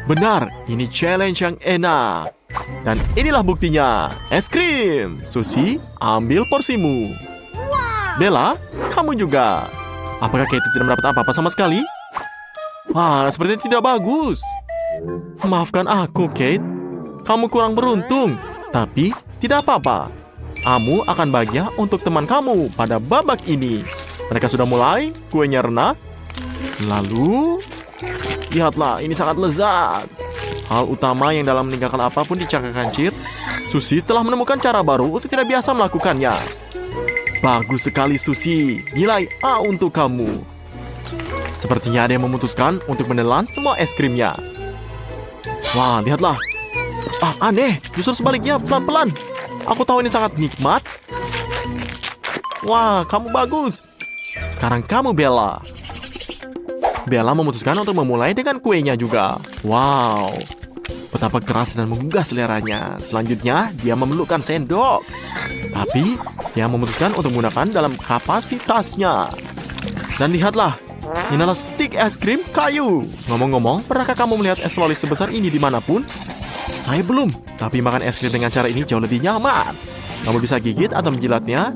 Benar, ini challenge yang enak. Dan inilah buktinya. Es krim. Susi, ambil porsimu. Bella, kamu juga. Apakah Katie tidak mendapat apa-apa sama sekali? Wah, sepertinya tidak bagus. Maafkan aku, Kate. Kamu kurang beruntung. Tapi, tidak apa-apa. Kamu akan bahagia untuk teman kamu pada babak ini. Mereka sudah mulai, kuenya renah. Lalu, lihatlah, ini sangat lezat. Hal utama yang dalam meninggalkan apapun di cangkang kancir, Susi telah menemukan cara baru untuk tidak biasa melakukannya. Bagus sekali, Susi. Nilai A untuk kamu. Sepertinya ada yang memutuskan untuk menelan semua es krimnya. Wah, lihatlah. Aneh. Justru sebaliknya, pelan-pelan. Aku tahu ini sangat nikmat. Wah, kamu bagus. Sekarang kamu, Bella. Bella memutuskan untuk memulai dengan kuenya juga. Wow. Betapa keras dan menggugah seleranya. Selanjutnya, dia memerlukan sendok. Tapi, dia memutuskan untuk menggunakan dalam kapasitasnya. Dan lihatlah, ini adalah stik es krim kayu. Ngomong-ngomong, pernahkah kamu melihat es loli sebesar ini dimanapun? Saya belum, tapi makan es krim dengan cara ini jauh lebih nyaman. Kamu bisa gigit atau menjilatnya,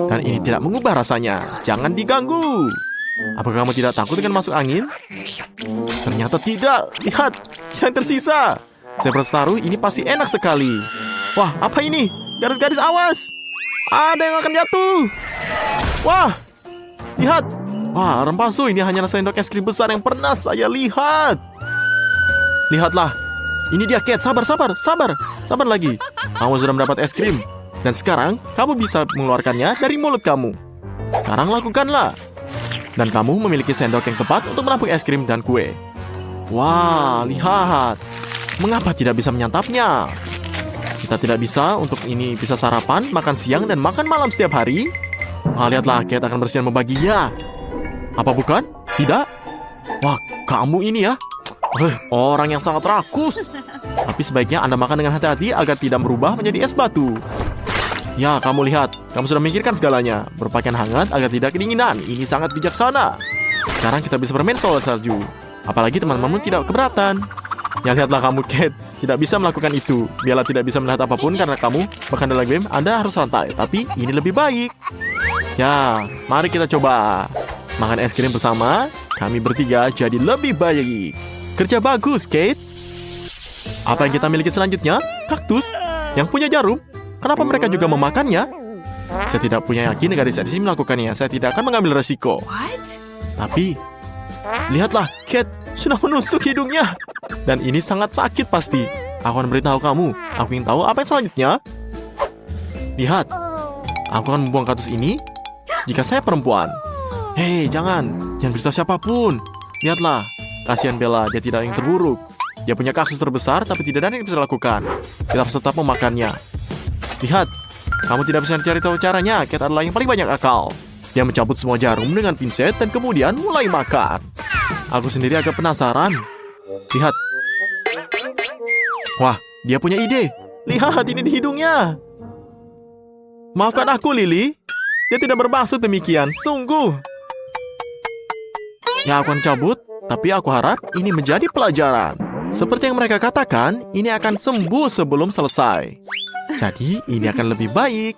dan ini tidak mengubah rasanya. Jangan diganggu. Apakah kamu tidak takut dengan masuk angin? Ternyata tidak. Lihat, yang tersisa. Saya bertaruh ini pasti enak sekali. Wah, apa ini? Garis-garis awas. Ada yang akan jatuh. Wah, lihat. Wah, rempasu, ini hanya sendok es krim besar yang pernah saya lihat. Lihatlah. Ini dia, Kate. Sabar lagi. Kamu sudah mendapat es krim. Dan sekarang, kamu bisa mengeluarkannya dari mulut kamu. Sekarang lakukanlah. Dan kamu memiliki sendok yang tepat untuk menampung es krim dan kue. Wah, lihat. Mengapa tidak bisa menyantapnya? Kita tidak bisa untuk ini bisa sarapan, makan siang, dan makan malam setiap hari. Wah, lihatlah, Kate akan bersiap membaginya. Apa bukan? Tidak? Wah, kamu ini ya. Orang yang sangat rakus. Tapi sebaiknya Anda makan dengan hati-hati agar tidak berubah menjadi es batu. Ya, kamu lihat. Kamu sudah memikirkan segalanya. Berpakaian hangat agar tidak kedinginan. Ini sangat bijaksana. Sekarang kita bisa bermain soal salju. Apalagi teman-temanmu tidak keberatan. Ya, lihatlah kamu, Kate. Tidak bisa melakukan itu. Bella tidak bisa melihat apapun karena kamu, bahkan dalam game, Anda harus santai. Tapi ini lebih baik. Ya, mari kita coba. Makan es krim bersama. Kami bertiga jadi lebih baik. Kerja bagus, Kate. Apa yang kita miliki selanjutnya? Kaktus yang punya jarum. Kenapa mereka juga memakannya? Saya tidak punya yakin gadis di sini melakukannya. Saya tidak akan mengambil resiko. Tapi, lihatlah, Kate sudah menusuk hidungnya. Dan ini sangat sakit pasti. Aku akan beritahu kamu. Aku ingin tahu apa yang selanjutnya. Lihat, aku akan membuang kaktus ini jika saya perempuan. Hei, jangan beritahu siapapun. Lihatlah, kasihan Bella, dia tidak yang terburuk. Dia punya kaktus terbesar, tapi tidak ada yang bisa dilakukan. Kita harus tetap memakannya. Lihat, kamu tidak bisa mencari tahu caranya. Kate adalah yang paling banyak akal. Dia mencabut semua jarum dengan pinset dan kemudian mulai makan. Aku sendiri agak penasaran. Lihat. Wah, dia punya ide. Lihat, ini di hidungnya. Maafkan aku, Lily. Dia tidak bermaksud demikian. Sungguh. Ya, aku akan cabut. Tapi aku harap ini menjadi pelajaran. Seperti yang mereka katakan, ini akan sembuh sebelum selesai. Jadi, ini akan lebih baik.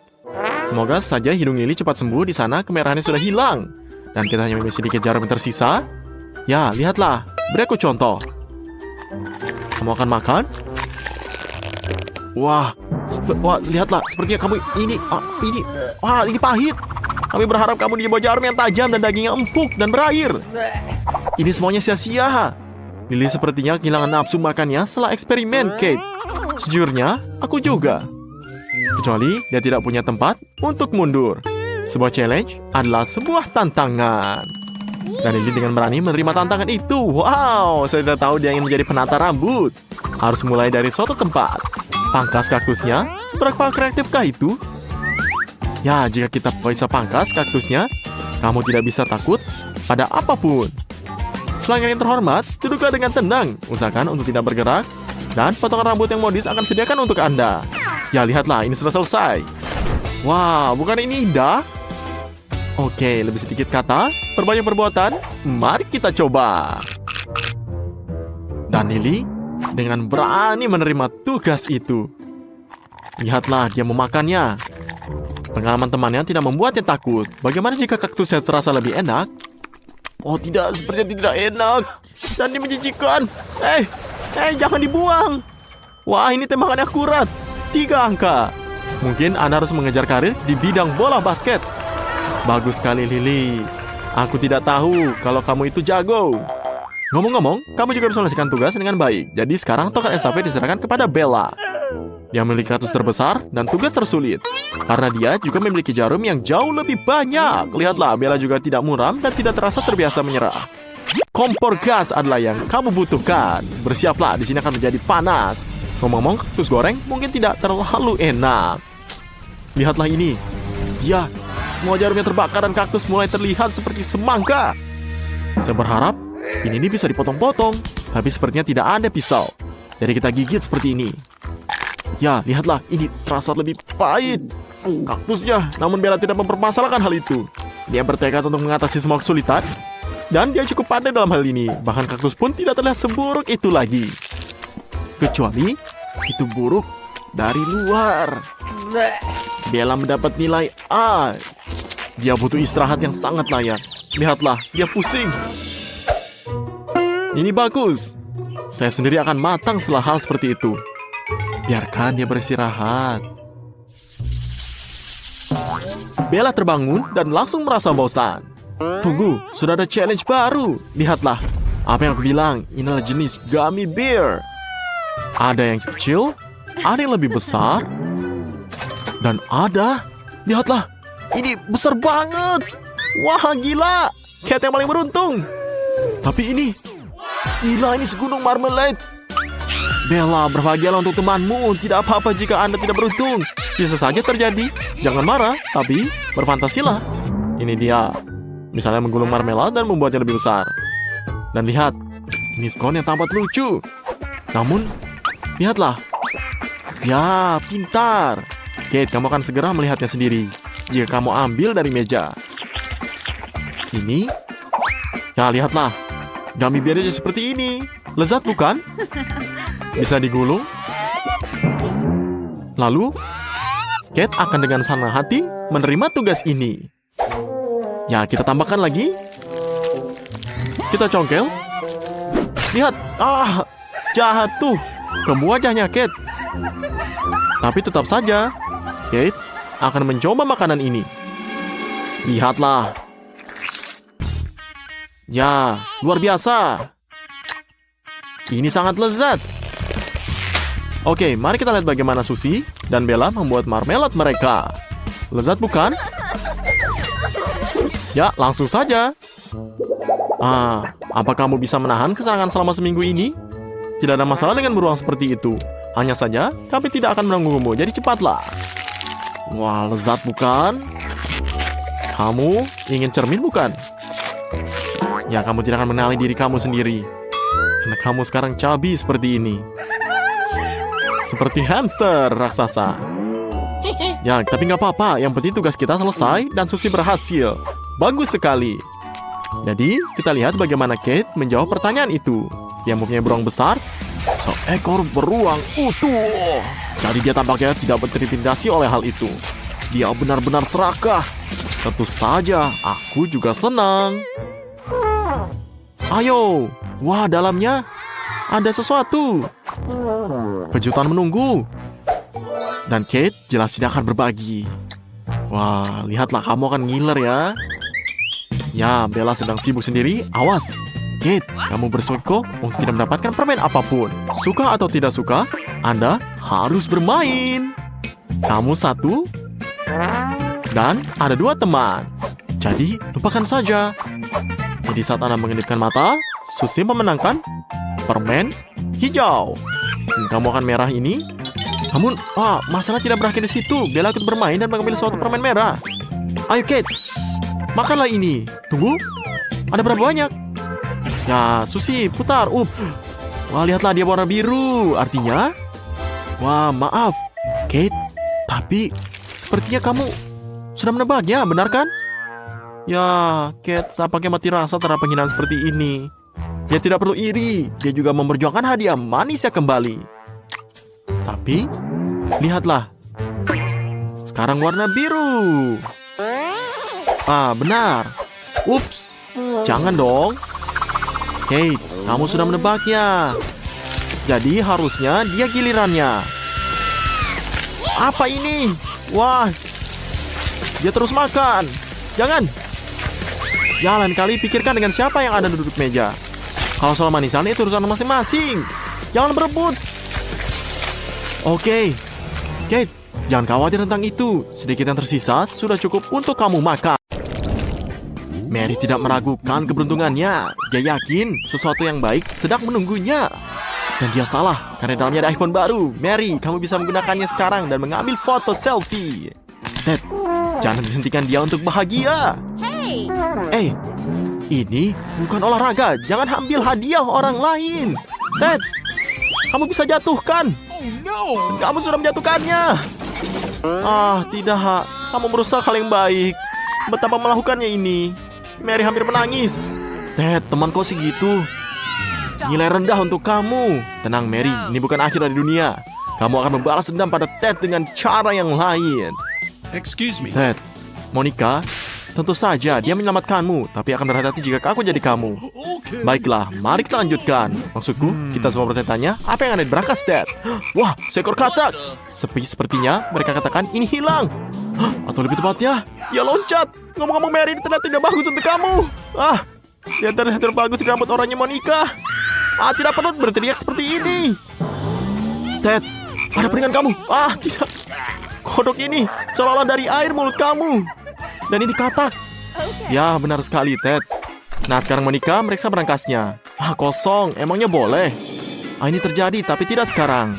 Semoga saja hidung Lily cepat sembuh. Di sana kemerahannya sudah hilang. Dan kita hanya memiliki sedikit jarum yang tersisa. Ya, lihatlah. Beri aku contoh. Kamu akan makan? Wah, lihatlah. Sepertinya kamu ini. Wah, ini pahit. Kami berharap kamu dibawa jarum yang tajam dan dagingnya empuk dan berair. Ini semuanya sia-sia. Lily sepertinya kehilangan nafsu makannya setelah eksperimen, Kate. Sejujurnya, aku juga. Kecuali dia tidak punya tempat untuk mundur. Sebuah challenge adalah sebuah tantangan. Dan Lily dengan berani menerima tantangan itu. Wow, saya tidak tahu dia ingin menjadi penata rambut. Harus mulai dari suatu tempat. Pangkas kaktusnya, seberapa kreatifkah itu? Ya, jika kita bisa pangkas kaktusnya, kamu tidak bisa takut pada apapun. Pelanggan yang terhormat, duduklah dengan tenang. Usahakan untuk tidak bergerak. Dan potongan rambut yang modis akan disediakan untuk Anda. Ya, lihatlah, ini sudah selesai. Wow, bukan ini indah? Oke, lebih sedikit kata, perbanyak perbuatan. Mari kita coba. Dan Lily, dengan berani menerima tugas itu. Lihatlah, dia memakannya. Pengalaman temannya tidak membuatnya takut. Bagaimana jika kaktusnya terasa lebih enak? Oh tidak, sepertinya tidak enak. Dan ini menjijikan. Jangan dibuang. Wah, ini tembakannya akurat. 3 angka. Mungkin Anda harus mengejar karir di bidang bola basket. Bagus sekali, Lily. Aku tidak tahu kalau kamu itu jago. Ngomong-ngomong, kamu juga bisa menyelesaikan tugas dengan baik. Jadi sekarang tongkat estafet diserahkan kepada Bella. Dia memiliki kaktus terbesar dan tugas tersulit. Karena dia juga memiliki jarum yang jauh lebih banyak. Lihatlah, Bella juga tidak muram dan tidak terasa terbiasa menyerah. Kompor gas adalah yang kamu butuhkan. Bersiaplah, di sini akan menjadi panas. Ngomong-ngomong, kaktus goreng mungkin tidak terlalu enak. Lihatlah ini. Ya, semua jarumnya terbakar dan kaktus mulai terlihat seperti semangka. Saya berharap ini bisa dipotong-potong. Tapi sepertinya tidak ada pisau. Jadi kita gigit seperti ini. Ya, lihatlah, ini terasa lebih pahit. Kaktusnya, namun Bella tidak mempermasalahkan hal itu. Dia bertekad untuk mengatasi semua kesulitan. Dan dia cukup pandai dalam hal ini. Bahkan kaktus pun tidak terlihat seburuk itu lagi. Kecuali, itu buruk dari luar. Bella mendapat nilai A. Dia butuh istirahat yang sangat layak. Lihatlah, dia pusing. Ini bagus. Saya sendiri akan matang setelah hal seperti itu. Biarkan dia beristirahat. Bella terbangun dan langsung merasa bosan. Tunggu, sudah ada challenge baru. Lihatlah, apa yang aku bilang, inilah jenis gummy bear. Ada yang kecil, ada yang lebih besar, dan ada, lihatlah, ini besar banget. Wah, gila, Cat yang paling beruntung. Tapi ini, gila, ini segunung marmalade. Bella, berbahagialah untuk temanmu. Tidak apa-apa jika Anda tidak beruntung. Bisa saja terjadi. Jangan marah, tapi berfantasilah. Ini dia. Misalnya menggulung marmelade dan membuatnya lebih besar. Dan lihat, ini skon yang tampak lucu. Namun, lihatlah. Ya, pintar. Kate, kamu akan segera melihatnya sendiri. Jika kamu ambil dari meja. Ini. Ya, lihatlah. Gummy bear-nya seperti ini. Lezat bukan? Bisa digulung. Lalu, Kate akan dengan senang hati menerima tugas ini. Ya, kita tambahkan lagi. Kita congkel. Lihat, jahat tuh. Ke wajahnya Kate. Tapi tetap saja, Kate akan mencoba makanan ini. Lihatlah. Ya, luar biasa. Ini sangat lezat. Oke, mari kita lihat bagaimana Susie dan Bella membuat marmelade mereka. Lezat bukan? Ya, langsung saja. Apa kamu bisa menahan kesenangan selama seminggu ini? Tidak ada masalah dengan beruang seperti itu. Hanya saja, kami tidak akan mengganggumu, jadi cepatlah. Wah, lezat bukan? Kamu ingin cermin bukan? Ya, kamu tidak akan mengenali diri kamu sendiri. Karena kamu sekarang cabi seperti ini. Seperti hamster raksasa. Ya, tapi nggak apa-apa. Yang penting tugas kita selesai dan Susie berhasil. Bagus sekali. Jadi, kita lihat bagaimana Kate menjawab pertanyaan itu. Dia mempunyai beruang besar. Seekor beruang utuh. Jadi dia tampaknya tidak terintimidasi oleh hal itu. Dia benar-benar serakah. Tentu saja, aku juga senang. Ayo. Wah, dalamnya ada sesuatu. Kejutan menunggu. Dan Kate jelas tidak akan berbagi. Wah, lihatlah kamu akan ngiler ya. Ya, Bella sedang sibuk sendiri. Awas, Kate, kamu bersiko untuk tidak mendapatkan permen apapun. Suka atau tidak suka, Anda harus bermain. Kamu satu, dan ada 2 teman. Jadi, lupakan saja. Jadi saat Anda mengedipkan mata, Susie memenangkan permen hijau. Dan kamu akan merah ini. Namun, masalah tidak berakhir di situ. Bella ikut bermain dan mengambil suatu permen merah. Ayo Kate, makanlah ini. Tunggu, ada berapa banyak? Ya, Susie, putar. Wah, lihatlah dia warna biru. Artinya, wah, maaf, Kate. Tapi, sepertinya kamu sudah menebaknya, benar kan? Ya, Kate tampaknya mati rasa terhadap penghinaan seperti ini. Dia tidak perlu iri. Dia juga memperjuangkan hadiah manisnya kembali. Tapi, lihatlah. Sekarang warna biru. Ah, benar. Ups, jangan dong. Kate, kamu sudah menebaknya. Jadi harusnya dia gilirannya. Apa ini? Wah, dia terus makan. Jangan. Ya, lain kali pikirkan dengan siapa yang ada duduk meja. Kalau soal manisan itu urusan masing-masing. Jangan berebut. Oke. Kate, jangan khawatir tentang itu. Sedikit yang tersisa sudah cukup untuk kamu makan. Mary tidak meragukan keberuntungannya. Dia yakin sesuatu yang baik sedang menunggunya. Dan dia salah, karena dalamnya ada iPhone baru. Mary, kamu bisa menggunakannya sekarang dan mengambil foto selfie. Ted, jangan hentikan dia untuk bahagia. Hey, ini bukan olahraga. Jangan ambil hadiah orang lain. Ted, kamu bisa jatuhkan. Kamu sudah menjatuhkannya. Ah, tidak. Kamu merusak hal yang baik. Betapa melakukannya ini. Mary hampir menangis. Ted, teman kau segitu. Nilai rendah untuk kamu. Tenang Mary, ini bukan akhir dari dunia. Kamu akan membalas dendam pada Ted dengan cara yang lain. Excuse me. Ted, Monica, tentu saja dia menyelamatkanmu, tapi akan berhati-hati jika aku jadi kamu. Baiklah, mari kita lanjutkan. Maksudku, kita semua bertanya, apa yang ada di berangkas Ted? Wah, seekor katak. Sepertinya mereka katakan ini hilang. Atau lebih tepatnya, dia loncat. Ngomong-ngomong Mary, ini ternyata tidak bagus untuk kamu. Dia terlihat bagus di rambut oranye Monica. Tidak perlu berteriak seperti ini. Ted, ada piringan kamu. Tidak. Kodok ini seolah-olah dari air mulut kamu. Dan ini katak. Ya, benar sekali, Ted. Nah, sekarang Monica meriksa berangkasnya. Kosong. Emangnya boleh? Ini terjadi, tapi tidak sekarang.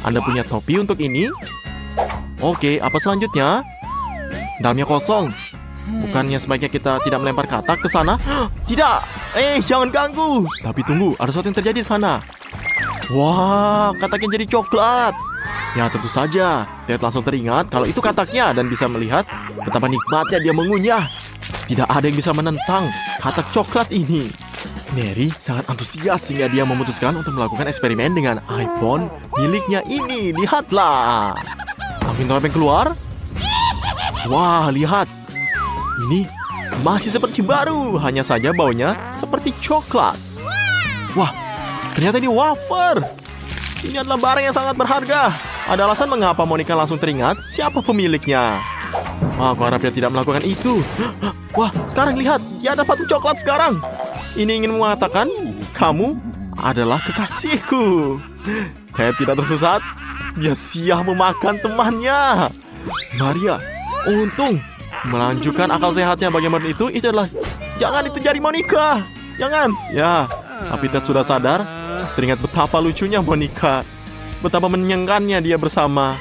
Anda punya topi untuk ini? Oke, apa selanjutnya? Dalamnya kosong. Bukannya sebaiknya kita tidak melempar katak ke sana? Tidak! Jangan ganggu! Tapi tunggu, ada sesuatu yang terjadi di sana. Wah, kataknya jadi coklat. Ya, tentu saja. Ted langsung teringat kalau itu kataknya dan bisa melihat betapa nikmatnya dia mengunyah. Tidak ada yang bisa menentang katak coklat ini. Mary sangat antusias sehingga dia memutuskan untuk melakukan eksperimen dengan iPhone miliknya ini. Lihatlah. Angin topeng keluar. Wah, lihat. Ini masih seperti baru, hanya saja baunya seperti coklat. Wah, ternyata ini wafer. Ini adalah barang yang sangat berharga. Ada alasan mengapa Monica langsung teringat siapa pemiliknya. Aku harap dia tidak melakukan itu. Wah, sekarang lihat, dia ada patung coklat sekarang. Ini ingin mengatakan, kamu adalah kekasihku. Ted tidak tersesat. Dia siap memakan temannya. Maria, untung. Melanjutkan akal sehatnya bagaimana itu adalah jangan itu jari Monica. Jangan. Ya, tapi Ted sudah sadar. Teringat betapa lucunya Monica. Betapa menyenangkannya dia bersama.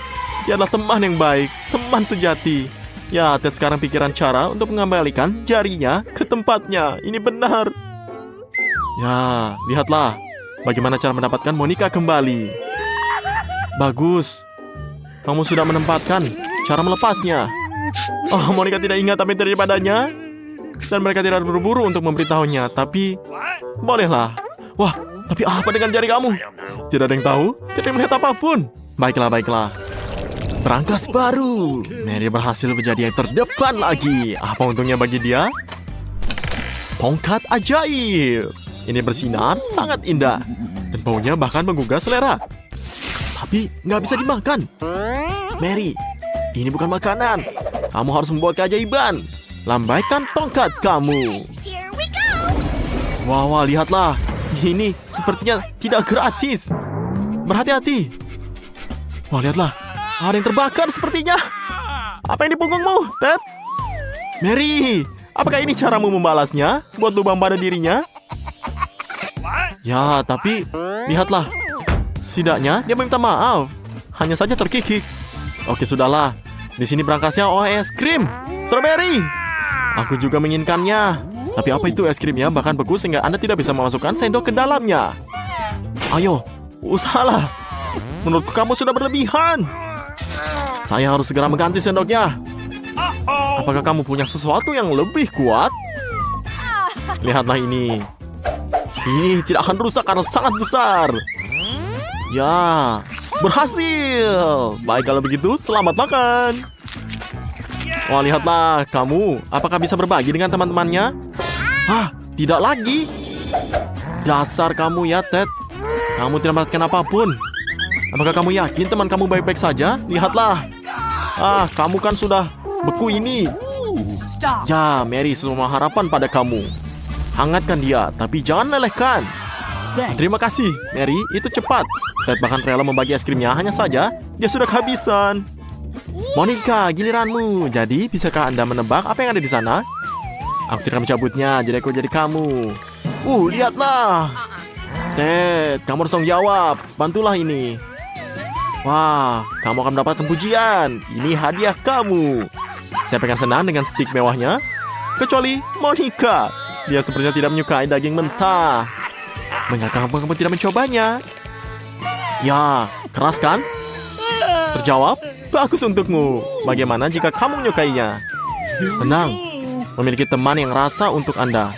Dia adalah teman yang baik, teman sejati. Ya, Ted sekarang pikiran cara untuk mengembalikan jarinya ke tempatnya. Ini benar. Ya, lihatlah bagaimana cara mendapatkan Monica kembali. Bagus. Kamu sudah menempatkan cara melepasnya. Monica tidak ingat apa yang terjadi padanya. Dan mereka tidak berburu untuk memberitahunya. Tapi, bolehlah. Wah, tapi apa dengan jari kamu? Tidak ada yang tahu. Tidak melihat apapun. Baiklah. Berangkas baru. Mary berhasil menjadi yang terdepan lagi. Apa untungnya bagi dia? Tongkat ajaib. Ini bersinar sangat indah. Dan baunya bahkan menggugah selera. Tapi, nggak bisa dimakan. Mary, ini bukan makanan. Kamu harus membuat keajaiban. Lambaikan tongkat kamu. Wah, lihatlah. Ini sepertinya tidak gratis. Berhati-hati. Wah, lihatlah. Ada yang terbakar sepertinya. Apa yang di punggungmu, Ted? Mary, apakah ini caramu membalasnya? Buat lubang pada dirinya? Ya, tapi lihatlah. Setidaknya dia meminta maaf. Hanya saja terkikik. Oke, sudahlah. Di sini berangkasnya es krim strawberry. Aku juga menginginkannya. Tapi apa itu es krimnya bahkan beku sehingga Anda tidak bisa memasukkan sendok ke dalamnya. Ayo, usahalah. Menurutku kamu sudah berlebihan. Saya harus segera mengganti sendoknya. Apakah kamu punya sesuatu yang lebih kuat? Lihatlah ini. Ini tidak akan rusak karena sangat besar. Ya, berhasil. Baik kalau begitu, selamat makan. Wah, lihatlah kamu. Apakah bisa berbagi dengan teman-temannya? Hah, tidak lagi. Dasar kamu ya, Ted. Kamu tidak mendapatkan apapun. Apakah kamu yakin teman kamu baik-baik saja? Lihatlah. Kamu kan sudah beku ini. Ya, Mary, semua harapan pada kamu. Hangatkan dia, tapi jangan lelehkan. Terima kasih, Mary. Itu cepat. Ted bahkan rela membagi es krimnya. Hanya saja, dia sudah kehabisan. Monica, giliranmu. Jadi, bisakah Anda menebak apa yang ada di sana? Aku tidak mencabutnya, jadi aku jadi kamu. Lihatlah. Ted, kamu harus tanggung jawab. Bantulah ini. Wah, kamu akan mendapatkan pujian. Ini hadiah kamu. Saya pegang senang dengan stik mewahnya. Kecuali Monica. Dia sepertinya tidak menyukai daging mentah. Mengapa kamu tidak mencobanya? Ya, keras kan? Terjawab, bagus untukmu. Bagaimana jika kamu menyukainya? Tenang, memiliki teman yang rasa untuk Anda.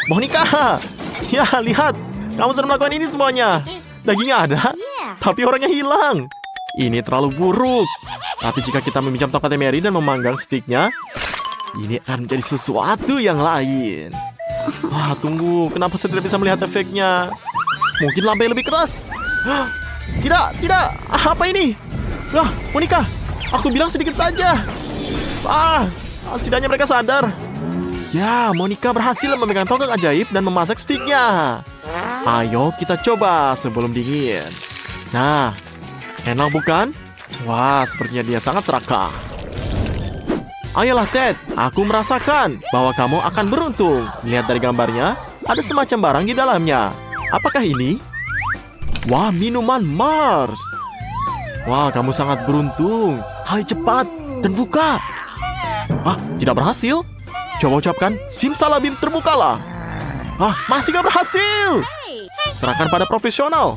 Monica, ya lihat. Kamu sudah melakukan ini semuanya. Dagingnya ada, tapi orangnya hilang. Ini terlalu buruk. Tapi jika kita meminjam tongkatnya Mary dan memanggang stiknya, ini akan menjadi sesuatu yang lain. Wah, tunggu. Kenapa saya tidak bisa melihat efeknya? Mungkin lampai lebih keras. Tidak. Apa ini? Monica, aku bilang sedikit saja. Setidaknya mereka sadar. Ya, Monica berhasil memegang tongkat ajaib dan memasak stiknya. Ayo kita coba sebelum dingin. Nah, enak bukan? Wah, sepertinya dia sangat serakah. Ayolah Ted, aku merasakan bahwa kamu akan beruntung. Lihat dari gambarnya, ada semacam barang di dalamnya. Apakah ini? Wah, minuman Mars. Wah, kamu sangat beruntung. Hai, cepat dan buka. Tidak berhasil? Coba ucapkan, simsalabim terbukalah. Masih gak berhasil. Serahkan pada profesional.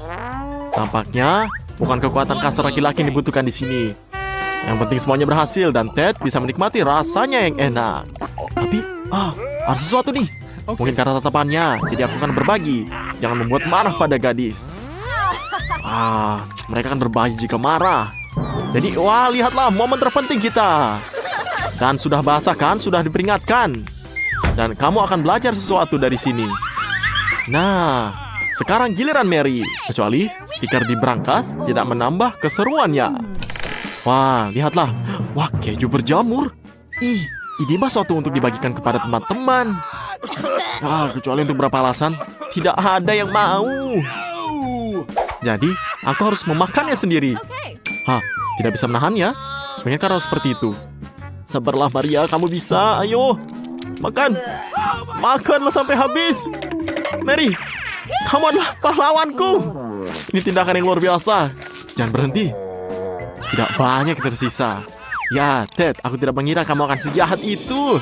Tampaknya bukan kekuatan kasar laki-laki yang dibutuhkan di sini. Yang penting semuanya berhasil dan Ted bisa menikmati rasanya yang enak. Tapi, ada sesuatu nih. Mungkin karena tatapannya, jadi aku akan berbagi. Jangan membuat marah pada gadis. Mereka akan berbahaya jika marah. Jadi, lihatlah momen terpenting kita. Dan sudah basah kan, sudah diperingatkan. Dan kamu akan belajar sesuatu dari sini. Nah, sekarang giliran Mary. Kecuali stiker di brankas tidak menambah keseruannya. Wah, lihatlah. Wah, keju berjamur. Ini mah suatu untuk dibagikan kepada teman-teman. Kecuali untuk berapa alasan, tidak ada yang mau. Jadi, aku harus memakannya sendiri. Tidak bisa menahannya. Mungkin karena seperti itu. Sabarlah Maria, kamu bisa. Ayo, makan. Makanlah sampai habis. Mary, kamu adalah pahlawanku. Ini tindakan yang luar biasa. Jangan berhenti. Tidak banyak yang tersisa. Ya, Ted, aku tidak mengira kamu akan sejahat itu.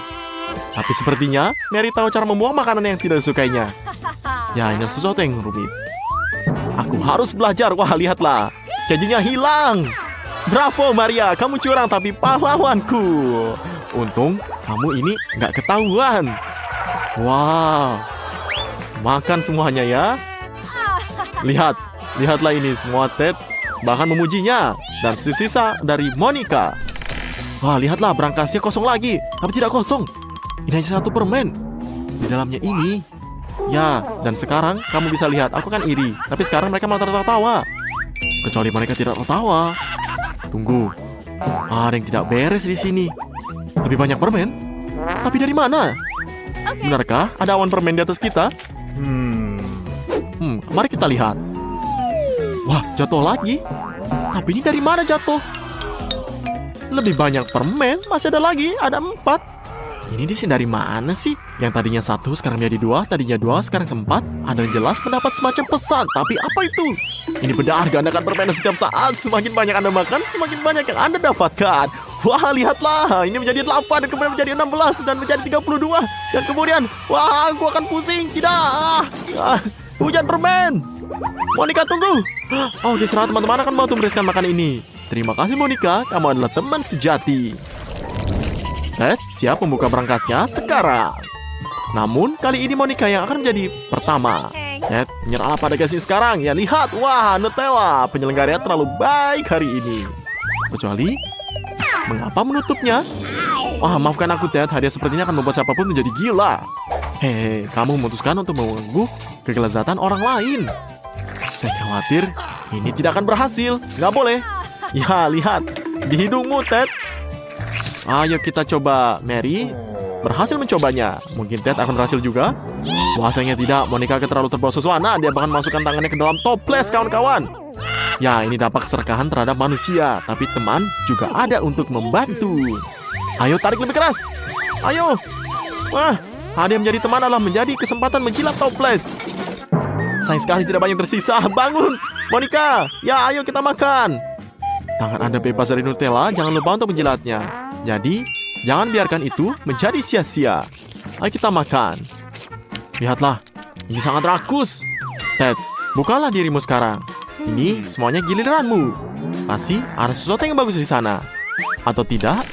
Tapi sepertinya Mary tahu cara membuang makanan yang tidak disukainya. Ya, ini sesuatu yang rumit. Aku harus belajar. Wah, lihatlah. Kejunya hilang. Bravo, Maria. Kamu curang tapi pahlawanku. Untung kamu ini nggak ketahuan. Wow. Makan semuanya ya. Lihatlah ini semua Ted. Bahkan memujinya. Dan sisa dari Monica. Wah, lihatlah brangasnya kosong lagi. Tapi tidak kosong. Ini hanya satu permen. Di dalamnya ini. Ya, dan sekarang kamu bisa lihat. Aku kan iri. Tapi sekarang mereka malah tertawa. Kecuali mereka tidak tertawa. Tunggu. Ada yang tidak beres di sini. Lebih banyak permen. Tapi dari mana? Benarkah ada awan permen di atas kita? Mari kita lihat. Wah, jatuh lagi. Tapi ini dari mana jatuh? Lebih banyak permen. Masih ada lagi. Ada 4. Ini di sini dari mana sih? Yang tadinya 1 sekarang menjadi 2. Tadinya 2 sekarang 4. Ada yang jelas mendapat semacam pesan. Tapi apa itu? Ini benar, gandakan permen setiap saat. Semakin banyak Anda makan, semakin banyak yang Anda dapatkan. Wah, lihatlah. Ini menjadi 8 dan kemudian menjadi 16 dan menjadi 32. Dan kemudian, wah, aku akan pusing. Tidak. Hujan permen. Monica, tunggu. Oke, istirahat teman-teman akan bantu membereskan makan ini. Terima kasih Monica, kamu adalah teman sejati. Ted siap membuka berangkasnya sekarang. Namun, kali ini Monica yang akan menjadi pertama. Ted, menyerahlah pada gas ini sekarang. Ya lihat, wah Nutella, penyelenggara terlalu baik hari ini. Kecuali, mengapa menutupnya? Wah, maafkan aku Ted, hadiah sepertinya akan membuat siapapun menjadi gila. Hehe, kamu memutuskan untuk mengganggu kelezatan orang lain. Saya khawatir ini tidak akan berhasil. Nggak boleh. Ya, lihat. Di hidungmu, Ted. Ayo kita coba. Mary berhasil mencobanya. Mungkin Ted akan berhasil juga. Wah, sayangnya tidak. Monica terlalu terbawa suasana. Dia bahkan masukkan tangannya ke dalam toples, kawan-kawan. Ya, ini dampak keserakahan terhadap manusia. Tapi teman juga ada untuk membantu. Ayo, tarik lebih keras. Ayo. Wah, hadiah menjadi teman adalah menjadi kesempatan menjilat toples. Sayang sekali tidak banyak tersisa. Bangun, Monica. Ya, ayo kita makan. Tangan Anda bebas dari Nutella, jangan lupa untuk menjilatnya. Jadi, jangan biarkan itu menjadi sia-sia. Ayo kita makan. Lihatlah, ini sangat rakus. Ted, bukalah dirimu sekarang. Ini semuanya giliranmu. Pasti ada sesuatu yang bagus di sana. Atau tidak,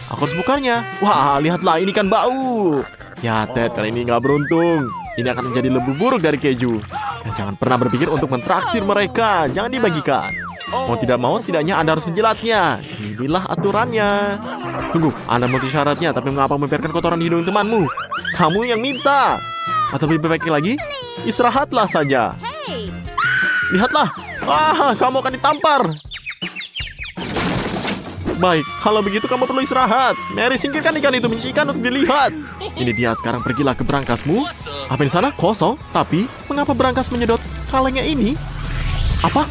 aku harus bukanya. Wah, lihatlah, ini kan bau. Ya, Ted, kali ini nggak beruntung. Ini akan menjadi lebih buruk dari keju. Dan jangan pernah berpikir untuk mentraktir mereka. Jangan dibagikan. Mau tidak mau, setidaknya Anda harus menjilatnya. Inilah aturannya. Tunggu, Anda memenuhi syaratnya, tapi mengapa membiarkan kotoran di hidung temanmu? Kamu yang minta. Atau lebih baik lagi, istirahatlah saja. Lihatlah. Wah, kamu akan ditampar. Baik, kalau begitu kamu perlu istirahat. Mary, singkirkan ikan itu, menyisikan untuk dilihat. Ini dia, sekarang pergilah ke berangkasmu. Apa di sana? Kosong. Tapi, mengapa berangkas menyedot kalengnya ini? Apa?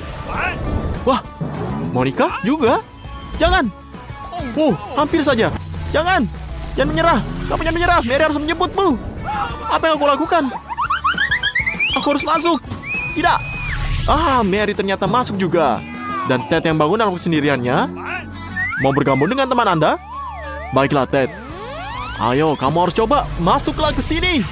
Wah, Monica juga? Jangan. Hampir saja. Jangan menyerah. Kamu jangan menyerah. Mary harus menjemputmu. Apa yang aku lakukan? Aku harus masuk. Tidak. Mary ternyata masuk juga. Dan Ted yang bangun dalam kesendiriannya. Mau bergabung dengan teman Anda? Baiklah, Ted. Ayo, kamu harus coba. Masuklah ke sini.